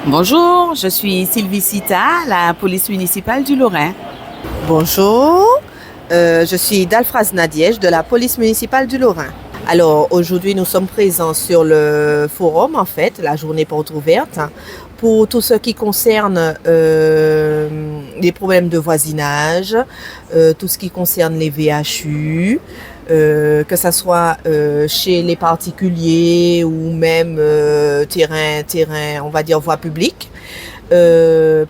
Bonjour, je suis Sylvie Sita, la police municipale du Lorrain. Bonjour, je suis Dalfraz Nadiège de la police municipale du Lorrain. Alors aujourd'hui nous sommes présents sur le forum en fait, la journée porte ouverte, pour tout ce qui concerne les problèmes de voisinage, tout ce qui concerne les VHU, que ça soit chez les particuliers ou même terrain, on va dire voie publique.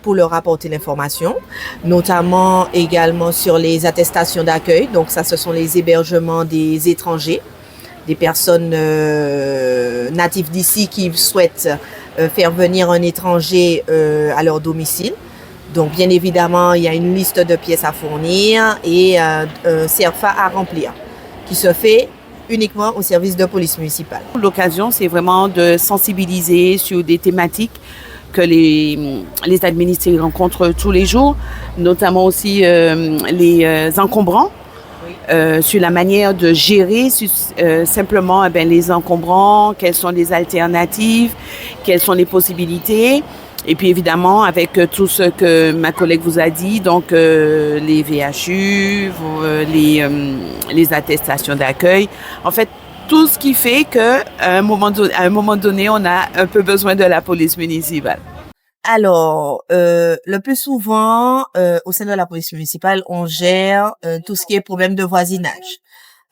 Pour leur apporter l'information, notamment également sur les attestations d'accueil. Donc ça, ce sont les hébergements des étrangers, des personnes natives d'ici qui souhaitent faire venir un étranger à leur domicile. Donc bien évidemment, il y a une liste de pièces à fournir et un CERFA à remplir, qui se fait uniquement au service de police municipale. L'occasion, c'est vraiment de sensibiliser sur des thématiques que les administrés rencontrent tous les jours, notamment aussi les encombrants, sur la manière de gérer simplement les encombrants, quelles sont les alternatives, quelles sont les possibilités. Et puis évidemment, avec tout ce que ma collègue vous a dit, donc les VHU, les attestations d'accueil, en fait, tout ce qui fait qu'à un moment donné, on a un peu besoin de la police municipale. Alors, le plus souvent, au sein de la police municipale, on gère tout ce qui est problème de voisinage.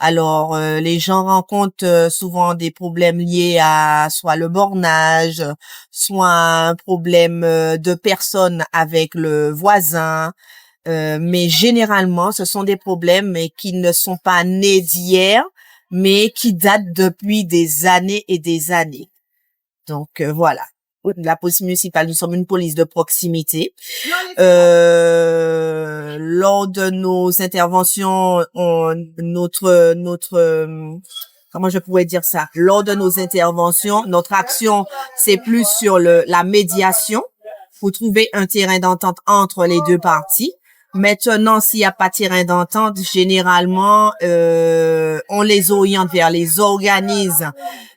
Alors, les gens rencontrent souvent des problèmes liés à soit le bornage, soit un problème de personnes avec le voisin. Mais généralement, ce sont des problèmes qui ne sont pas nés d'hier, mais qui datent depuis des années et des années. Donc, voilà. La police municipale, nous sommes une police de proximité. Lors de nos interventions, comment je pourrais dire ça? Lors de nos interventions, notre action, c'est plus sur la médiation pour trouver un terrain d'entente entre les deux parties. Maintenant, s'il n'y a pas de terrain d'entente, généralement, on les oriente vers les organismes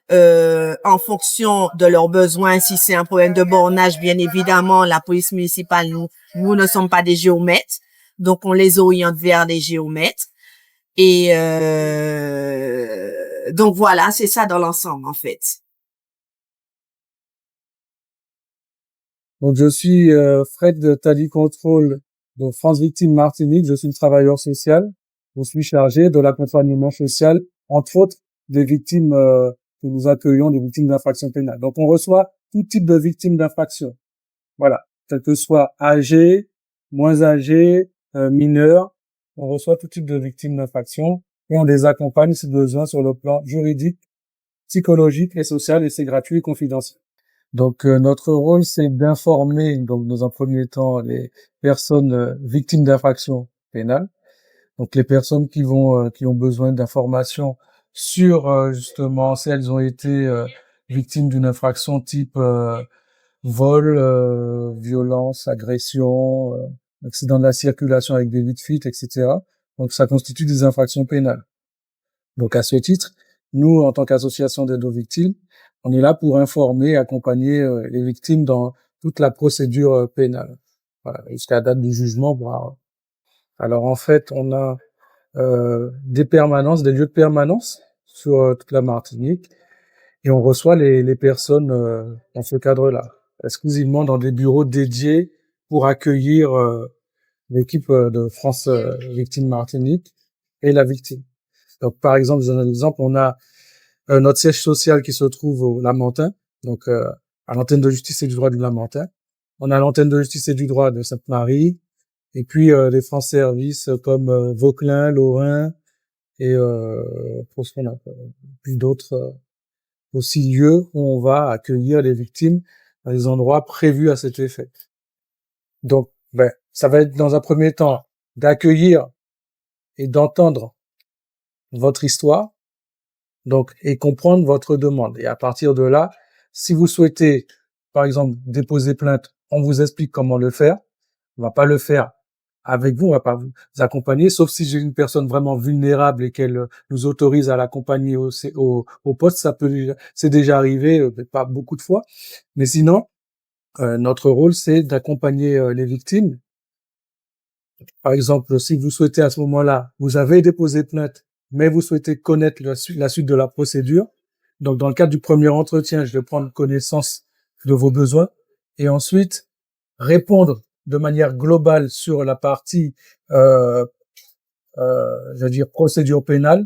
en fonction de leurs besoins. Si c'est un problème de bornage, bien évidemment, la police municipale, nous ne sommes pas des géomètres, donc on les oriente vers des géomètres. Et donc voilà, c'est ça dans l'ensemble en fait. Donc je suis Fred de Tali Control de France Victimes Martinique. Je suis travailleur social. Je suis chargé de l'accompagnement social, entre autres des victimes que nous accueillons, des victimes d'infractions pénales. Donc on reçoit tout type de victimes d'infractions. Voilà, quel que soit âgé, moins âgé, mineur, on reçoit tout type de victimes d'infractions et on les accompagne si besoin sur le plan juridique, psychologique et social, et c'est gratuit et confidentiel. Donc notre rôle, c'est d'informer, donc dans un premier temps, les personnes victimes d'infractions pénales, donc les personnes qui ont besoin d'informations sur justement si elles ont été victimes d'une infraction type vol, violence, agression, accident de la circulation avec des vies de fuite, etc. Donc ça constitue des infractions pénales. Donc à ce titre, nous, en tant qu'association d'aide aux victimes, on est là pour informer et accompagner les victimes dans toute la procédure pénale, voilà, jusqu'à la date du jugement, voire. Alors en fait, on a des permanences, des lieux de permanence sur toute la Martinique, et on reçoit les personnes dans ce cadre-là, exclusivement dans des bureaux dédiés pour accueillir l'équipe de France Victimes Martinique et la victime. Donc par exemple, je donne un exemple, on a notre siège social qui se trouve au Lamentin, donc à l'antenne de justice et du droit du Lamentin. On a l'antenne de justice et du droit de Sainte-Marie, et puis des France Services comme Vauclin, Lorrain, et puis d'autres aussi lieux où on va accueillir les victimes dans des endroits prévus à cet effet. Donc, ça va être dans un premier temps d'accueillir et d'entendre votre histoire, donc, et comprendre votre demande. Et à partir de là, si vous souhaitez, par exemple, déposer plainte, on vous explique comment le faire. On va pas le faire avec vous, on va pas vous accompagner, sauf si j'ai une personne vraiment vulnérable et qu'elle nous autorise à l'accompagner au poste. C'est déjà arrivé, pas beaucoup de fois. Mais sinon, Notre rôle, c'est d'accompagner les victimes. Par exemple, si vous souhaitez à ce moment-là, vous avez déposé plainte, mais vous souhaitez connaître la suite de la procédure. Donc, dans le cadre du premier entretien, je vais prendre connaissance de vos besoins et ensuite répondre de manière globale sur la partie, je veux dire, procédure pénale.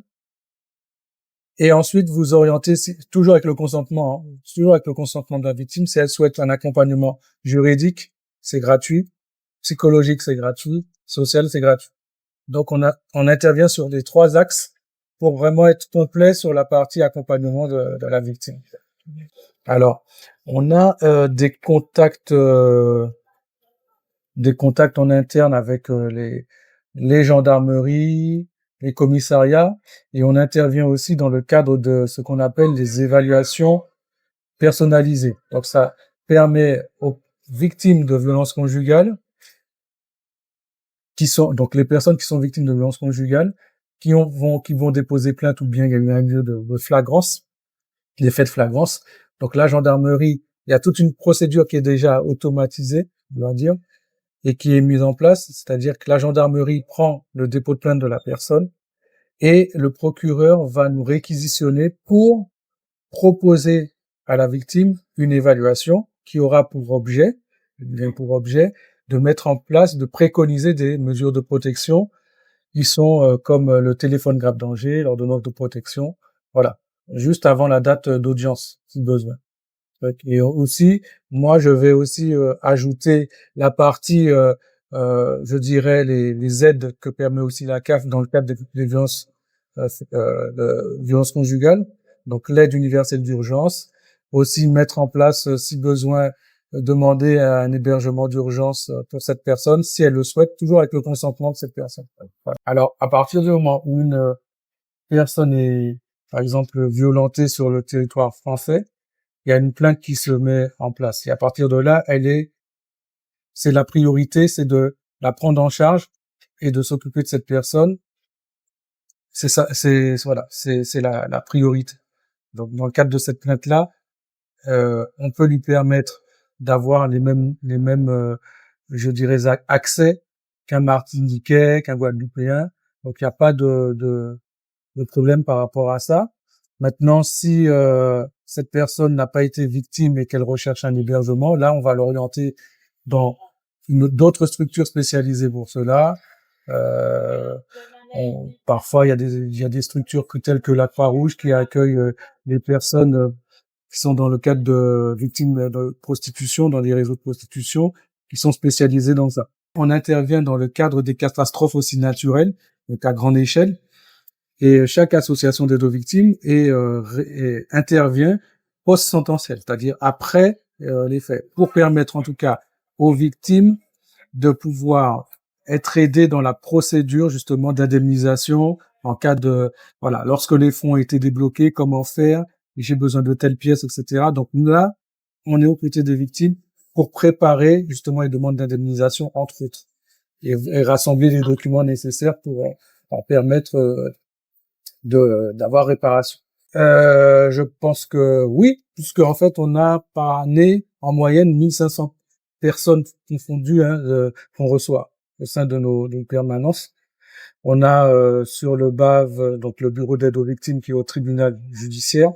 Et ensuite, vous orienter, toujours avec le consentement, hein, toujours avec le consentement de la victime, si elle souhaite un accompagnement juridique, c'est gratuit, psychologique, c'est gratuit, social, c'est gratuit. Donc, on intervient sur les 3 axes pour vraiment être complet sur la partie accompagnement de la victime. Alors, on a des contacts en interne avec les gendarmeries, les commissariats, et on intervient aussi dans le cadre de ce qu'on appelle les évaluations personnalisées. Donc, ça permet aux victimes de violences conjugales donc les personnes qui sont victimes de violences conjugales, qui vont déposer plainte ou bien il y a eu un lieu de flagrance, des faits de flagrance. Donc la gendarmerie, il y a toute une procédure qui est déjà automatisée, on va dire, et qui est mise en place, c'est-à-dire que la gendarmerie prend le dépôt de plainte de la personne et le procureur va nous réquisitionner pour proposer à la victime une évaluation qui aura pour objet de mettre en place, de préconiser des mesures de protection qui sont comme le téléphone grave danger, l'ordonnance de protection, voilà, juste avant la date d'audience, si besoin. Et aussi, moi, je vais aussi ajouter la partie, je dirais, les aides que permet aussi la CAF dans le cadre des violences, de violences conjugales, donc l'aide universelle d'urgence, aussi mettre en place, si besoin, demander un hébergement d'urgence pour cette personne, si elle le souhaite, toujours avec le consentement de cette personne. Voilà. Alors, à partir du moment où une personne est, par exemple, violentée sur le territoire français, il y a une plainte qui se met en place. Et à partir de là, c'est la priorité, c'est de la prendre en charge et de s'occuper de cette personne. C'est ça, voilà, c'est la priorité. Donc, dans le cadre de cette plainte-là, on peut lui permettre d'avoir les mêmes, je dirais, accès qu'un Martiniquais, qu'un Guadeloupéen. Donc, il n'y a pas de problème par rapport à ça. Maintenant, si cette personne n'a pas été victime et qu'elle recherche un hébergement, là, on va l'orienter dans d'autres structures spécialisées pour cela. Parfois, il y a des structures telles que la Croix-Rouge qui accueillent les personnes qui sont dans le cadre de victimes de prostitution, dans les réseaux de prostitution, qui sont spécialisés dans ça. On intervient dans le cadre des catastrophes aussi naturelles, donc à grande échelle. Et chaque association d'aide aux victimes intervient post-sententiel, c'est-à-dire après les faits, pour permettre en tout cas aux victimes de pouvoir être aidées dans la procédure justement d'indemnisation en cas de, voilà, lorsque les fonds ont été débloqués, comment faire, j'ai besoin de telle pièce, etc. Donc là, on est aux côtés des victimes pour préparer justement les demandes d'indemnisation, entre autres, et rassembler les documents nécessaires pour permettre d'avoir réparation. Je pense que oui, puisque en fait on a par année en moyenne 1500 personnes confondues qu'on reçoit au sein de nos permanences. On a sur le BAV, donc le bureau d'aide aux victimes qui est au tribunal judiciaire.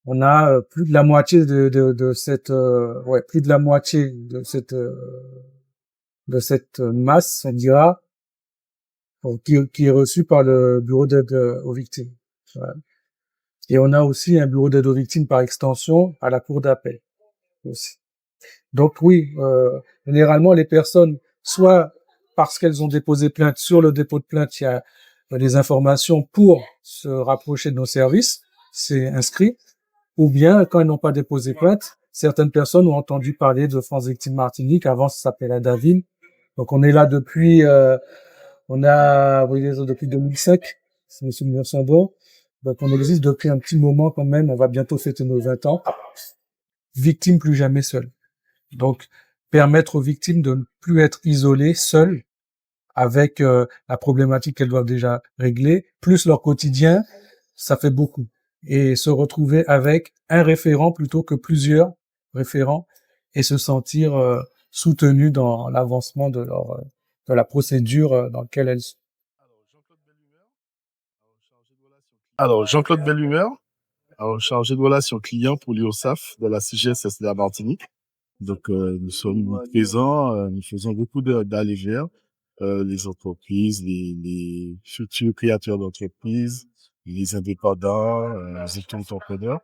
On a plus de la moitié de cette plus de la moitié de cette masse, on dira, qui est reçu par le bureau d'aide aux victimes. Voilà. Et on a aussi un bureau d'aide aux victimes par extension à la cour d'appel aussi. Donc oui, généralement les personnes, soit parce qu'elles ont déposé plainte, sur le dépôt de plainte, il y a des informations pour se rapprocher de nos services, c'est inscrit, ou bien quand elles n'ont pas déposé plainte, certaines personnes ont entendu parler de France Victime Martinique, avant ça s'appelait Adavine. Donc on est là depuis depuis 2005, si mes souvenirs sont bons. Donc, on existe depuis un petit moment quand même. On va bientôt fêter nos 20 ans. Victimes plus jamais seules. Donc, permettre aux victimes de ne plus être isolées, seules, avec la problématique qu'elles doivent déjà régler, plus leur quotidien, ça fait beaucoup. Et se retrouver avec un référent plutôt que plusieurs référents et se sentir soutenus dans l'avancement de la procédure dans laquelle elles sont. Alors, Jean-Claude Bellumeur, chargé de relations clients pour l'URSSAF de la CGSS de la Martinique. Donc, nous sommes présents, nous faisons beaucoup d'allées vers les entreprises, les futurs créateurs d'entreprises, les indépendants, les auto-entrepreneurs.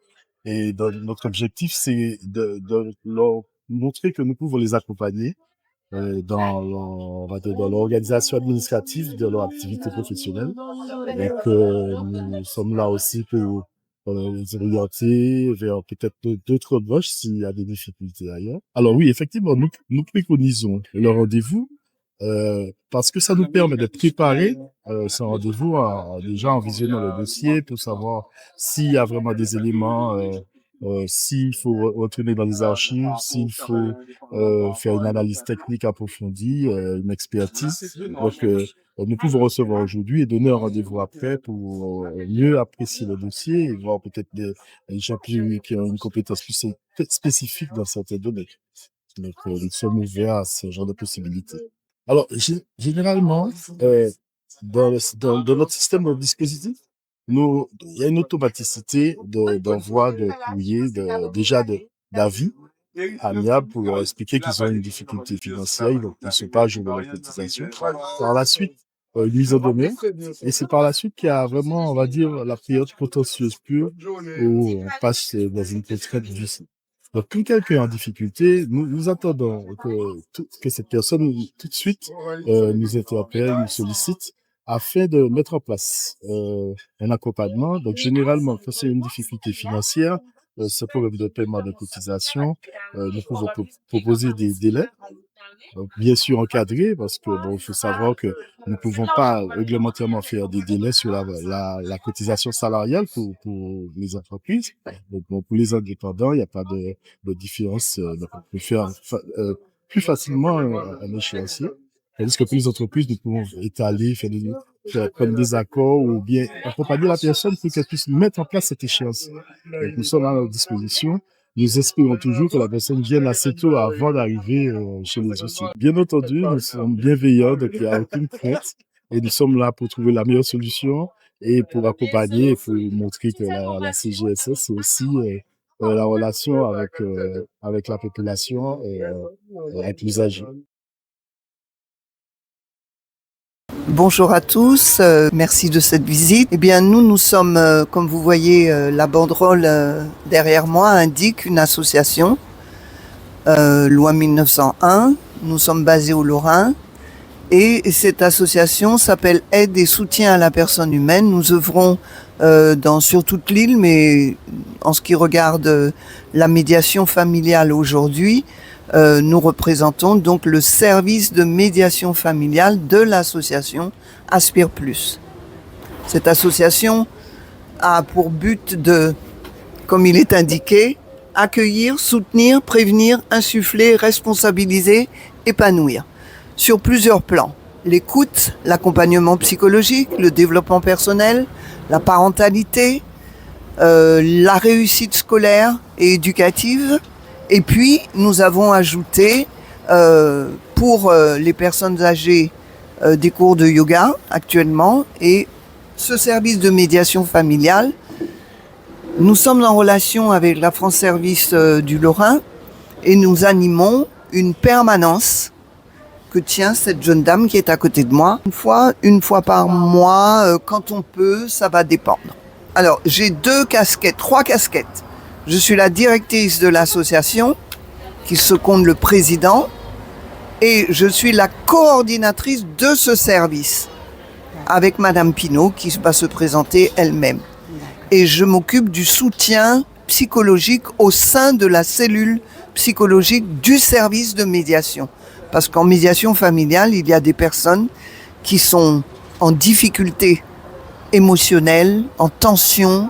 Et notre objectif, c'est de leur montrer que nous pouvons les accompagner on va dire, dans l'organisation administrative de leur activité professionnelle. Donc, nous sommes là aussi pour les orienter vers peut-être d'autres embauches s'il y a des difficultés ailleurs. Alors oui, effectivement, nous préconisons le rendez-vous parce que ça nous permet de préparer ce rendez-vous déjà en visionnant le dossier pour savoir s'il y a vraiment des éléments s'il faut retourner dans les archives, s'il faut faire une analyse technique approfondie, une expertise. Donc, nous pouvons recevoir aujourd'hui et donner un rendez-vous après pour mieux apprécier le dossier et voir peut-être des gens qui ont une compétence plus spécifique dans certaines données. Donc, nous sommes ouverts à ce genre de possibilités. Alors, généralement, dans notre système de dispositif, il y a une automaticité d'envoi de courrier, d'avis amiable pour leur expliquer qu'ils ont une difficulté financière, ils ne sont pas à jour de leur cotisation. Par la suite, une mise en demeure, et c'est par la suite qu'il y a vraiment, on va dire, la période contentieuse pure où on passe dans une contrainte difficile. Donc, quand quelqu'un est en difficulté, nous attendons que cette personne tout de suite nous interpelle, nous sollicite, afin de mettre en place un accompagnement. Donc, généralement, quand c'est une difficulté financière, ce problème de paiement de cotisation, nous pouvons proposer des délais, donc, bien sûr encadrés, parce que il faut savoir que nous ne pouvons pas réglementairement faire des délais sur la cotisation salariale pour les entreprises. Donc, pour les indépendants, il n'y a pas de différence. Donc, on peut faire plus facilement un échéancier. Tandis que pour les entreprises, nous pouvons étaler, faire comme des accords ou bien accompagner la personne pour qu'elle puisse mettre en place cette échéance. Donc, nous sommes à leur disposition. Nous espérons toujours que la personne vienne assez tôt avant d'arriver chez les dossiers. Bien entendu, nous sommes bienveillants, donc il n'y a aucune crainte. Et nous sommes là pour trouver la meilleure solution et pour accompagner et pour montrer que la CGSS, c'est aussi la relation avec la population et avec l'usager. Bonjour à tous, merci de cette visite. Eh bien, nous sommes, comme vous voyez, la banderole derrière moi indique une association, loi 1901. Nous sommes basés au Lorrain et cette association s'appelle Aide et soutien à la personne humaine. Nous œuvrons sur toute l'île, mais en ce qui regarde la médiation familiale aujourd'hui, nous représentons donc le service de médiation familiale de l'association Aspire Plus. Cette association a pour but de, comme il est indiqué, accueillir, soutenir, prévenir, insuffler, responsabiliser, épanouir, sur plusieurs plans. L'écoute, l'accompagnement psychologique, le développement personnel, la parentalité, la réussite scolaire et éducative. Et puis, nous avons ajouté pour les personnes âgées des cours de yoga actuellement et ce service de médiation familiale. Nous sommes en relation avec la France Service du Lorrain et nous animons une permanence que tient cette jeune dame qui est à côté de moi. Une fois par mois, quand on peut, ça va dépendre. Alors, j'ai trois casquettes. Je suis la directrice de l'association qui seconde le président et je suis la coordinatrice de ce service avec Madame Pinault qui va se présenter elle-même. Et je m'occupe du soutien psychologique au sein de la cellule psychologique du service de médiation. Parce qu'en médiation familiale, il y a des personnes qui sont en difficulté émotionnelle, en tension,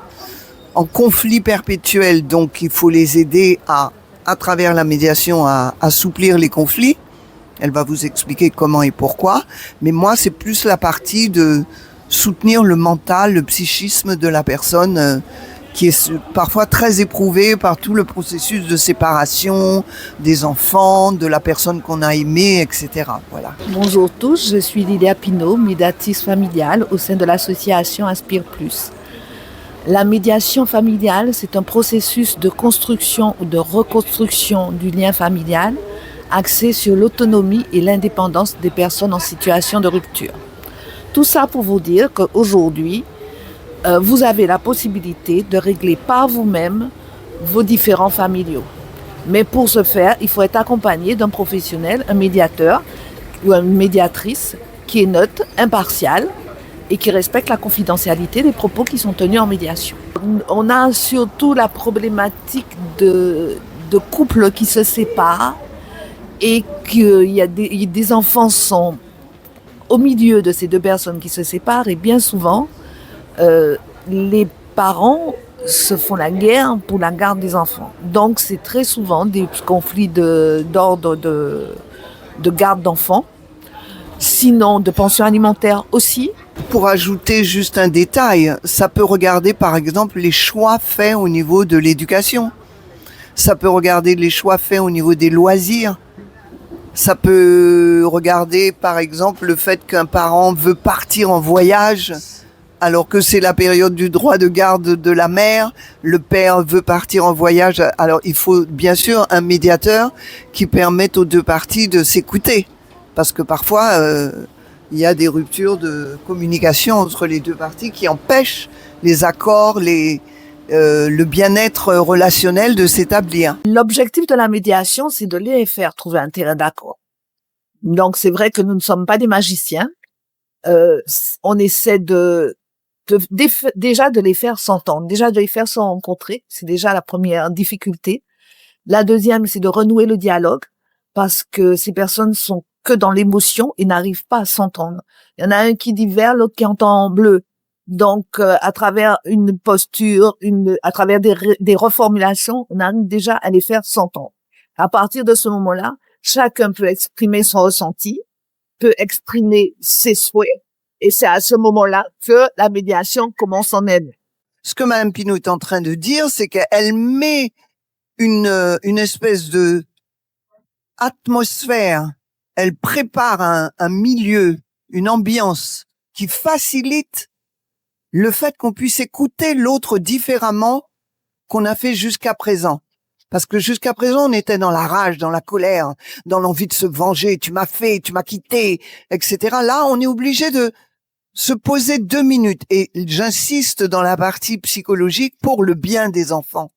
en conflit perpétuel, donc il faut les aider à travers la médiation, à assouplir les conflits. Elle va vous expliquer comment et pourquoi. Mais moi, c'est plus la partie de soutenir le mental, le psychisme de la personne qui est parfois très éprouvé par tout le processus de séparation des enfants, de la personne qu'on a aimée, etc. Voilà. Bonjour tous, je suis Lydia Pinault, médiatrice familiale au sein de l'association Inspire Plus. La médiation familiale, c'est un processus de construction ou de reconstruction du lien familial axé sur l'autonomie et l'indépendance des personnes en situation de rupture. Tout ça pour vous dire qu'aujourd'hui, vous avez la possibilité de régler par vous-même vos différends familiaux. Mais pour ce faire, il faut être accompagné d'un professionnel, un médiateur ou une médiatrice qui est neutre, impartial et qui respecte la confidentialité des propos qui sont tenus en médiation. On a surtout la problématique de couples qui se séparent et qu'il y a des enfants sont au milieu de ces deux personnes qui se séparent et bien souvent, les parents se font la guerre pour la garde des enfants. Donc c'est très souvent des conflits d'ordre de garde d'enfants, sinon de pension alimentaire aussi. Pour ajouter juste un détail, ça peut regarder par exemple les choix faits au niveau de l'éducation. Ça peut regarder les choix faits au niveau des loisirs. Ça peut regarder par exemple le fait qu'un parent veut partir en voyage alors que c'est la période du droit de garde de la mère. Le père veut partir en voyage. Alors il faut bien sûr un médiateur qui permette aux deux parties de s'écouter. Parce que parfois, il y a des ruptures de communication entre les deux parties qui empêchent les accords, le bien-être relationnel de s'établir. L'objectif de la médiation, c'est de les faire trouver un terrain d'accord. Donc c'est vrai que nous ne sommes pas des magiciens. On essaie déjà de les faire s'entendre, déjà de les faire se rencontrer. C'est déjà la première difficulté. La deuxième, c'est de renouer le dialogue parce que ces personnes sont que dans l'émotion et n'arrivent pas à s'entendre. Il y en a un qui dit vert, l'autre qui entend en bleu. Donc, à travers une posture, à travers des reformulations, on arrive déjà à les faire s'entendre. À partir de ce moment-là, chacun peut exprimer son ressenti, peut exprimer ses souhaits, et c'est à ce moment-là que la médiation commence en elle. Ce que Mme Pinault est en train de dire, c'est qu'elle met une espèce de atmosphère, elle prépare un milieu, une ambiance qui facilite le fait qu'on puisse écouter l'autre différemment qu'on a fait jusqu'à présent. Parce que jusqu'à présent, on était dans la rage, dans la colère, dans l'envie de se venger. Tu m'as fait, tu m'as quitté, etc. Là, on est obligé de se poser 2 minutes. Et j'insiste dans la partie psychologique pour le bien des enfants.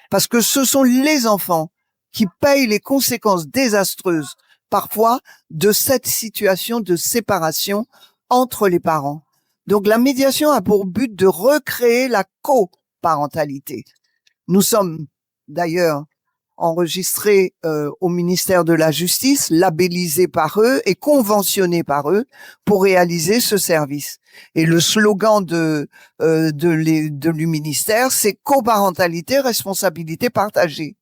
Parce que ce sont les enfants qui payent les conséquences désastreuses, parfois, de cette situation de séparation entre les parents. Donc la médiation a pour but de recréer la coparentalité. Nous sommes d'ailleurs enregistrés au ministère de la Justice, labellisés par eux et conventionnés par eux pour réaliser ce service. Et le slogan du ministère, c'est coparentalité, responsabilité partagée.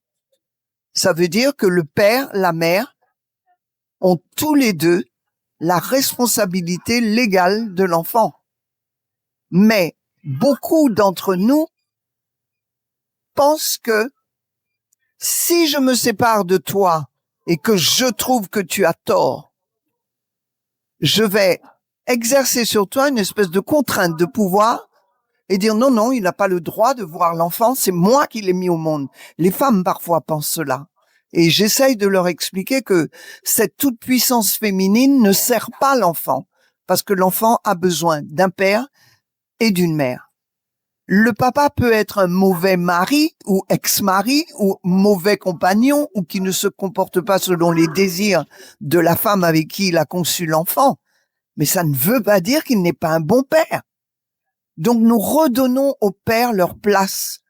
Ça veut dire que le père, la mère ont tous les deux la responsabilité légale de l'enfant. Mais beaucoup d'entre nous pensent que si je me sépare de toi et que je trouve que tu as tort, je vais exercer sur toi une espèce de contrainte de pouvoir et dire non, non, il n'a pas le droit de voir l'enfant, c'est moi qui l'ai mis au monde. Les femmes parfois pensent cela. Et j'essaye de leur expliquer que cette toute-puissance féminine ne sert pas l'enfant, parce que l'enfant a besoin d'un père et d'une mère. Le papa peut être un mauvais mari ou ex-mari ou mauvais compagnon ou qui ne se comporte pas selon les désirs de la femme avec qui il a conçu l'enfant. Mais ça ne veut pas dire qu'il n'est pas un bon père. Donc nous redonnons aux pères leur place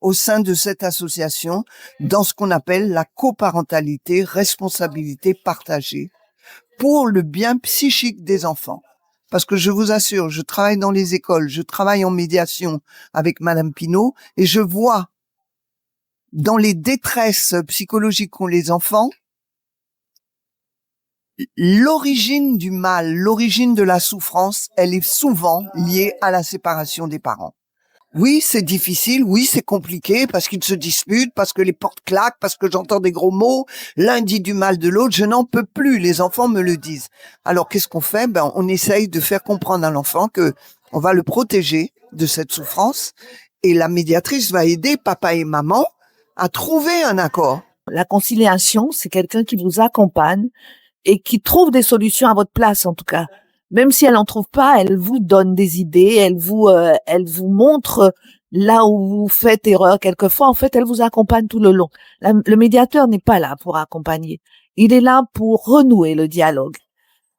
au sein de cette association dans ce qu'on appelle la coparentalité, responsabilité partagée pour le bien psychique des enfants. Parce que je vous assure, je travaille dans les écoles, je travaille en médiation avec Madame Pinault et je vois dans les détresses psychologiques qu'ont les enfants, l'origine du mal, l'origine de la souffrance, elle est souvent liée à la séparation des parents. Oui, c'est difficile, oui, c'est compliqué parce qu'ils se disputent, parce que les portes claquent, parce que j'entends des gros mots, l'un dit du mal de l'autre, je n'en peux plus, les enfants me le disent. Alors qu'est-ce qu'on fait? On essaye de faire comprendre à l'enfant que on va le protéger de cette souffrance et la médiatrice va aider papa et maman à trouver un accord. La conciliation, c'est quelqu'un qui vous accompagne et qui trouve des solutions à votre place, en tout cas. Même si elle en trouve pas, elle vous donne des idées, elle vous montre là où vous faites erreur quelquefois. En fait, elle vous accompagne tout le long. Le médiateur n'est pas là pour accompagner. Il est là pour renouer le dialogue.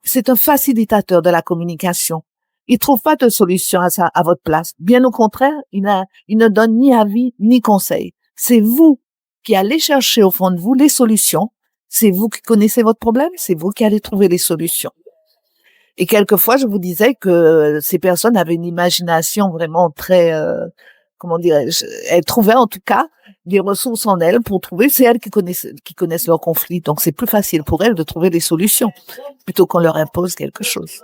C'est un facilitateur de la communication. Il trouve pas de solution à votre place. Bien au contraire, il ne donne ni avis, ni conseil. C'est vous qui allez chercher au fond de vous les solutions. C'est vous qui connaissez votre problème. C'est vous qui allez trouver les solutions. Et quelquefois, je vous disais que ces personnes avaient une imagination vraiment très, comment dirais-je, elles trouvaient en tout cas des ressources en elles pour trouver, c'est elles qui connaissent leurs conflits. Donc c'est plus facile pour elles de trouver des solutions plutôt qu'on leur impose quelque chose.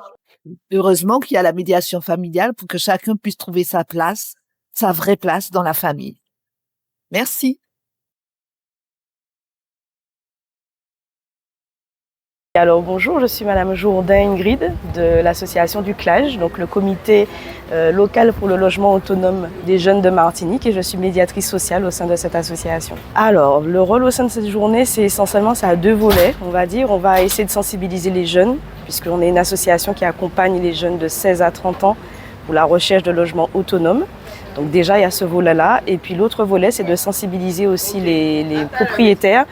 Heureusement qu'il y a la médiation familiale pour que chacun puisse trouver sa place, sa vraie place dans la famille. Merci. Alors bonjour, je suis Madame Jourdain Ingrid de l'association du CLAGE, donc le comité local pour le logement autonome des jeunes de Martinique, et je suis médiatrice sociale au sein de cette association. Alors le rôle au sein de cette journée, c'est essentiellement, ça a deux volets, on va dire. On va essayer de sensibiliser les jeunes, puisqu'on est une association qui accompagne les jeunes de 16 à 30 ans pour la recherche de logements autonomes. Donc déjà il y a ce volet-là, et puis l'autre volet, c'est de sensibiliser aussi les propriétaires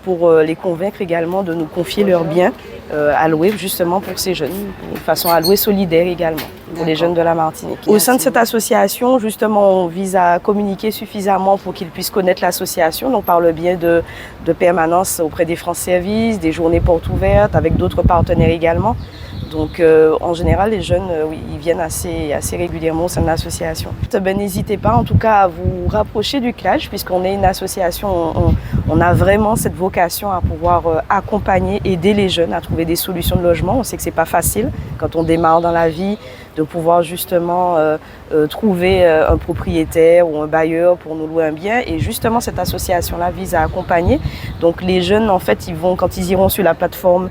pour les convaincre également de nous confier leurs biens à louer justement pour ces jeunes, de façon à louer solidaire également pour les jeunes de la Martinique. Au sein de cette association, justement, on vise à communiquer suffisamment pour qu'ils puissent connaître l'association, donc par le biais de permanences auprès des France Services, des journées portes ouvertes, avec d'autres partenaires également. Donc en général, les jeunes, oui, ils viennent assez régulièrement au sein de l'association. N'hésitez pas en tout cas à vous rapprocher du CLAGE, puisqu'on est une association, on a vraiment cette vocation à pouvoir accompagner, aider les jeunes à trouver des solutions de logement. On sait que c'est pas facile quand on démarre dans la vie de pouvoir justement trouver un propriétaire ou un bailleur pour nous louer un bien. Et justement, cette association-là vise à accompagner. Donc les jeunes, en fait, quand ils iront sur la plateforme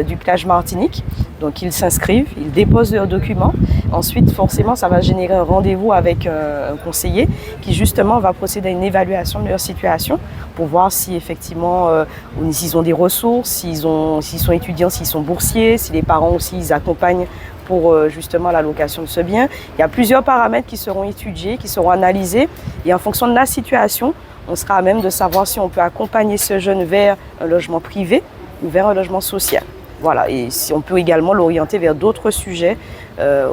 du CLAGE Martinique, donc ils s'inscrivent, ils déposent leurs documents. Ensuite, forcément, ça va générer un rendez-vous avec un conseiller qui justement va procéder à une évaluation de leur situation pour voir si effectivement s'ils ont des ressources, s'ils sont étudiants, s'ils sont boursiers, si les parents aussi ils accompagnent pour justement la location de ce bien. Il y a plusieurs paramètres qui seront étudiés, qui seront analysés, et en fonction de la situation, on sera à même de savoir si on peut accompagner ce jeune vers un logement privé ou vers un logement social. Voilà, et si on peut également l'orienter vers d'autres sujets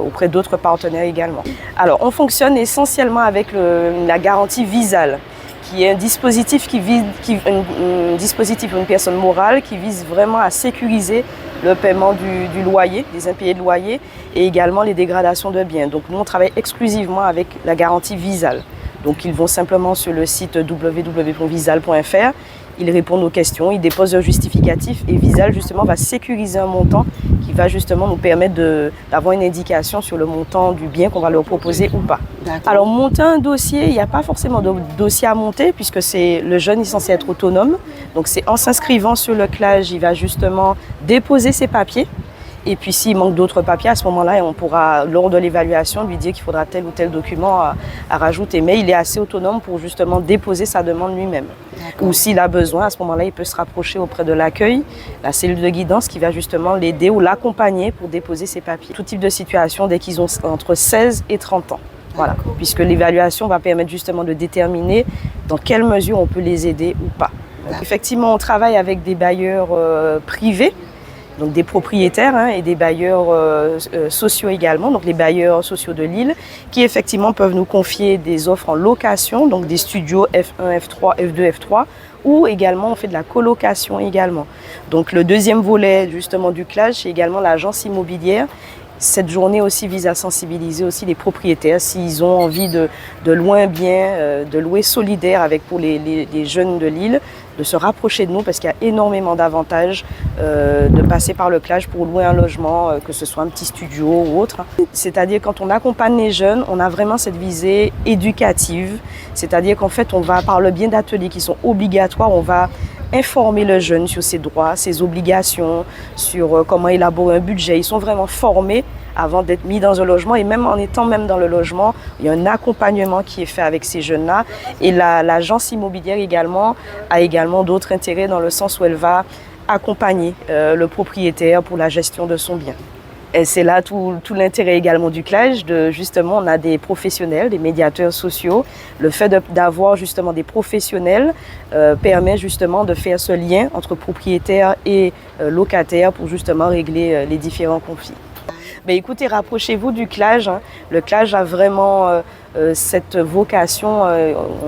auprès d'autres partenaires également. Alors, on fonctionne essentiellement avec la garantie Visal, qui est un dispositif un dispositif, une personne morale qui vise vraiment à sécuriser le paiement du loyer, des impayés de loyer, et également les dégradations de biens. Donc nous, on travaille exclusivement avec la garantie Visal. Donc ils vont simplement sur le site www.visal.fr, ils répondent aux questions, ils déposent leur justificatif, et Visal justement va sécuriser un montant qui va justement nous permettre d'avoir une indication sur le montant du bien qu'on va leur proposer ou pas. Alors monter un dossier, il n'y a pas forcément de dossier à monter, puisque le jeune est censé être autonome. Donc c'est en s'inscrivant sur le CLAGE, il va justement déposer ses papiers. Et puis s'il manque d'autres papiers, à ce moment-là, on pourra, lors de l'évaluation, lui dire qu'il faudra tel ou tel document à rajouter. Mais il est assez autonome pour justement déposer sa demande lui-même. Ou s'il a besoin, à ce moment-là, il peut se rapprocher auprès de l'accueil, la cellule de guidance qui va justement l'aider ou l'accompagner pour déposer ses papiers. Tout type de situation dès qu'ils ont entre 16 et 30 ans. Voilà, puisque l'évaluation va permettre justement de déterminer dans quelle mesure on peut les aider ou pas. Donc, effectivement, on travaille avec des bailleurs privés, donc des propriétaires et des bailleurs sociaux également, donc les bailleurs sociaux de l'île, qui effectivement peuvent nous confier des offres en location, donc des studios F1, F3, F2, F3, ou également on fait de la colocation également. Donc le deuxième volet justement du CLAGE, c'est également l'agence immobilière. Cette journée aussi vise à sensibiliser aussi les propriétaires s'ils ont envie de louer un bien, de louer solidaire pour les jeunes de l'île. de se rapprocher de nous parce qu'il y a énormément d'avantages de passer par le CLAGE pour louer un logement, que ce soit un petit studio ou autre. C'est-à-dire quand on accompagne les jeunes, on a vraiment cette visée éducative, c'est-à-dire qu'en fait on va par le biais d'ateliers qui sont obligatoires, on va informer le jeune sur ses droits, ses obligations, sur comment élaborer un budget. Ils sont vraiment formés avant d'être mis dans un logement et même en étant même dans le logement, il y a un accompagnement qui est fait avec ces jeunes-là. Et l'agence immobilière également a également d'autres intérêts dans le sens où elle va accompagner le propriétaire pour la gestion de son bien. Et c'est là tout l'intérêt également du CLAGE, justement, on a des professionnels, des médiateurs sociaux. Le fait d'avoir justement des professionnels permet justement de faire ce lien entre propriétaires et locataires pour justement régler les différents conflits. Mais écoutez, rapprochez-vous du CLAGE. Hein. Le CLAGE a vraiment cette vocation,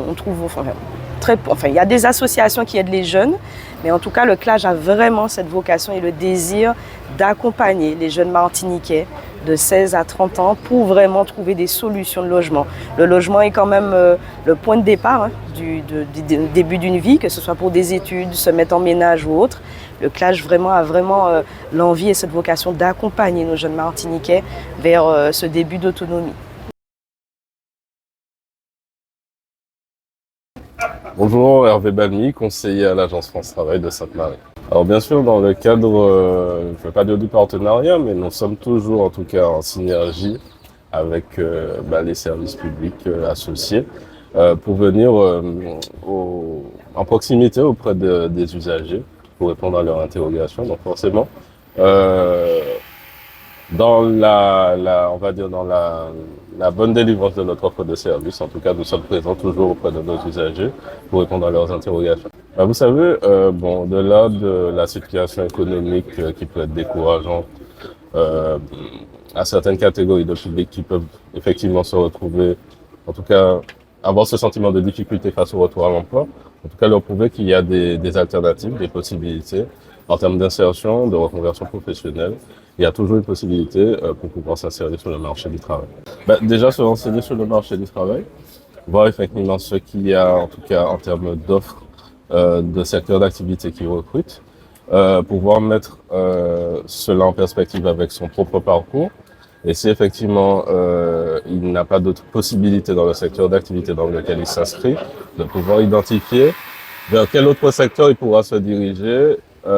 on trouve... il y a des associations qui aident les jeunes, mais en tout cas, le CLAGE a vraiment cette vocation et le désir d'accompagner les jeunes martiniquais de 16 à 30 ans pour vraiment trouver des solutions de logement. Le logement est quand même le point de départ du début d'une vie, que ce soit pour des études, se mettre en ménage ou autre. Le CLAGE a vraiment l'envie et cette vocation d'accompagner nos jeunes martiniquais vers ce début d'autonomie. Bonjour, Hervé Balmy, conseiller à l'Agence France Travail de Sainte-Marie. Alors bien sûr, dans le cadre, je ne vais pas dire du partenariat, mais nous sommes toujours en tout cas en synergie avec les services publics associés pour venir en proximité auprès des usagers pour répondre à leurs interrogations. Donc forcément, dans on va dire dans la bonne délivrance de notre offre de service, en tout cas, nous sommes présents toujours auprès de nos usagers pour répondre à leurs interrogations. Vous savez, au-delà de la situation économique qui peut être décourageante à certaines catégories de public qui peuvent effectivement se retrouver, en tout cas, avoir ce sentiment de difficulté face au retour à l'emploi, en tout cas leur prouver qu'il y a des alternatives, des possibilités en termes d'insertion, de reconversion professionnelle. Il y a toujours une possibilité pour pouvoir s'insérer sur le marché du travail. Déjà se renseigner sur le marché du travail, voir effectivement ce qu'il y a en tout cas en termes d'offres de secteurs d'activité qui recrutent, pouvoir mettre cela en perspective avec son propre parcours. Et si effectivement il n'a pas d'autres possibilités dans le secteur d'activité dans lequel il s'inscrit, de pouvoir identifier vers quel autre secteur il pourra se diriger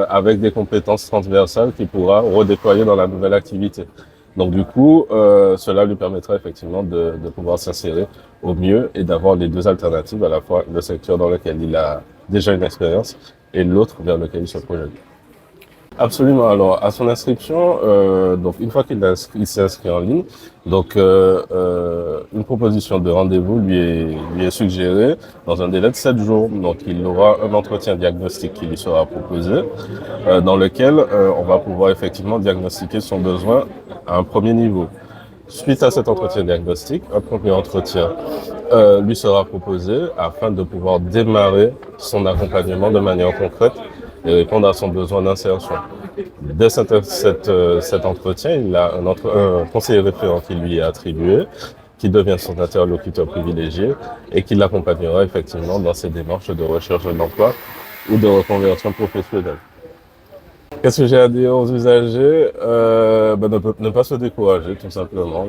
avec des compétences transversales qu'il pourra redéployer dans la nouvelle activité. Donc du coup, cela lui permettra effectivement de pouvoir s'insérer au mieux et d'avoir les deux alternatives, à la fois le secteur dans lequel il a déjà une expérience et l'autre vers lequel il se projette. Absolument. Alors, à son inscription, donc une fois qu'il s'est inscrit en ligne, donc une proposition de rendez-vous lui est suggérée dans un délai de 7 jours. Donc, il aura un entretien diagnostique qui lui sera proposé, dans lequel on va pouvoir effectivement diagnostiquer son besoin à un premier niveau. Suite à cet entretien diagnostique, un premier entretien lui sera proposé afin de pouvoir démarrer son accompagnement de manière concrète et répondre à son besoin d'insertion. Dès cet entretien, il a un conseiller référent qui lui est attribué, qui devient son interlocuteur privilégié et qui l'accompagnera effectivement dans ses démarches de recherche d'emploi ou de reconversion professionnelle. Qu'est-ce que j'ai à dire aux usagers? Ne pas se décourager, tout simplement.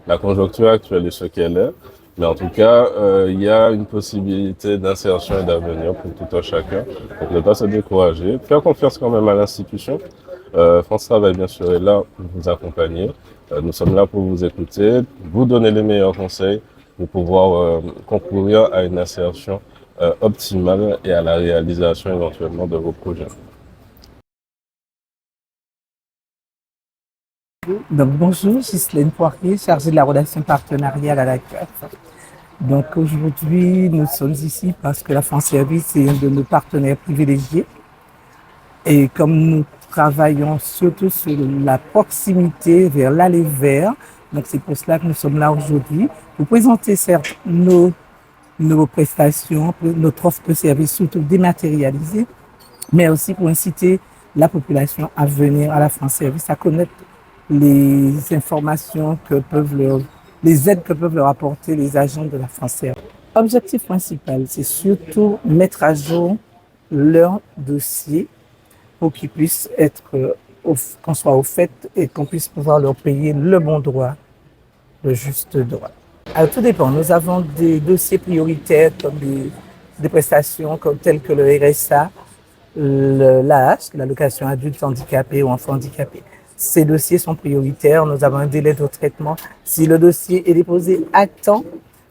La conjoncture actuelle est ce qu'elle est. Mais en tout cas, il y a une possibilité d'insertion et d'avenir pour tout un chacun. Donc ne pas se décourager. Faire confiance quand même à l'institution. France Travail, bien sûr, est là pour vous accompagner. Nous sommes là pour vous écouter, vous donner les meilleurs conseils pour pouvoir concourir à une insertion optimale et à la réalisation éventuellement de vos projets. Donc, bonjour, Ghislaine Poirier, chargée de la relation partenariale à la CAF. Donc aujourd'hui, nous sommes ici parce que la France Service est un de nos partenaires privilégiés. Et comme nous travaillons surtout sur la proximité vers l'aller vers, donc c'est pour cela que nous sommes là aujourd'hui, pour présenter certes nos prestations, notre offre de services surtout dématérialisée, mais aussi pour inciter la population à venir à la France Service, à connaître les informations les aides que peuvent leur apporter les agents de la France Service. Objectif principal, c'est surtout mettre à jour leur dossier pour qu'ils puissent être, qu'on soit au fait et qu'on puisse pouvoir leur payer le bon droit, le juste droit. Alors, tout dépend. Nous avons des dossiers prioritaires comme des prestations telles que le RSA, l'AH, l'allocation adulte handicapé ou enfant handicapé. Ces dossiers sont prioritaires. Nous avons un délai de traitement. Si le dossier est déposé à temps,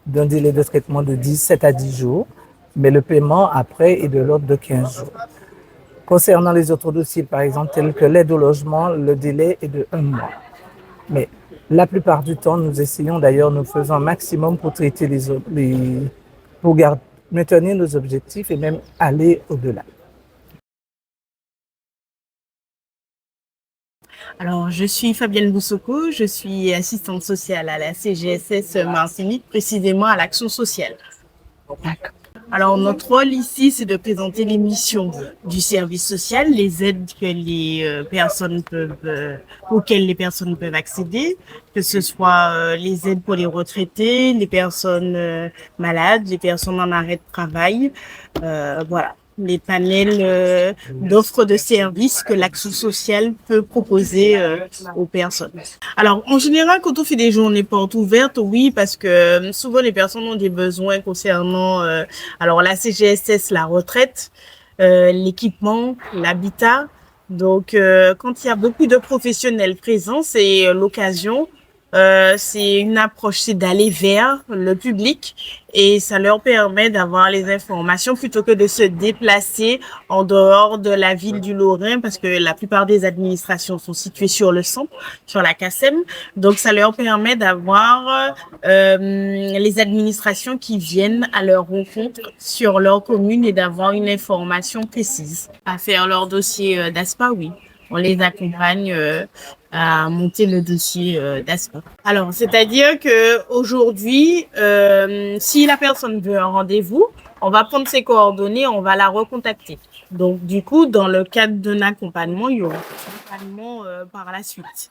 d'un délai de traitement de 7 à 10 jours, mais le paiement après est de l'ordre de 15 jours. Concernant les autres dossiers, par exemple, tels que l'aide au logement, le délai est de 1 mois. Mais la plupart du temps, nous essayons d'ailleurs, nous faisons un maximum pour traiter pour maintenir nos objectifs et même aller au-delà. Alors, je suis Fabienne Boussoko, je suis assistante sociale à la CGSS Martinique, précisément à l'action sociale. D'accord. Alors, notre rôle ici, c'est de présenter les missions du service social, les aides que les personnes auxquelles les personnes peuvent accéder, que ce soit les aides pour les retraités, les personnes malades, les personnes en arrêt de travail, voilà. Les panels d'offres de services que l'action sociale peut proposer aux personnes. Alors, en général, quand on fait des journées portes ouvertes, oui, parce que souvent les personnes ont des besoins concernant alors la CGSS, la retraite, l'équipement, l'habitat. Donc, quand il y a beaucoup de professionnels présents, c'est l'occasion. C'est une approche, c'est d'aller vers le public et ça leur permet d'avoir les informations plutôt que de se déplacer en dehors de la ville du Lorrain parce que la plupart des administrations sont situées sur le centre, sur la CACEM. Donc, ça leur permet d'avoir les administrations qui viennent à leur rencontre sur leur commune et d'avoir une information précise. À faire leur dossier d'ASPA, oui. On les accompagne à monter le dossier d'ASPA. Alors, c'est-à-dire que aujourd'hui, si la personne veut un rendez-vous, on va prendre ses coordonnées, on va la recontacter. Donc, du coup, dans le cadre d'un accompagnement, il y aura un accompagnement par la suite.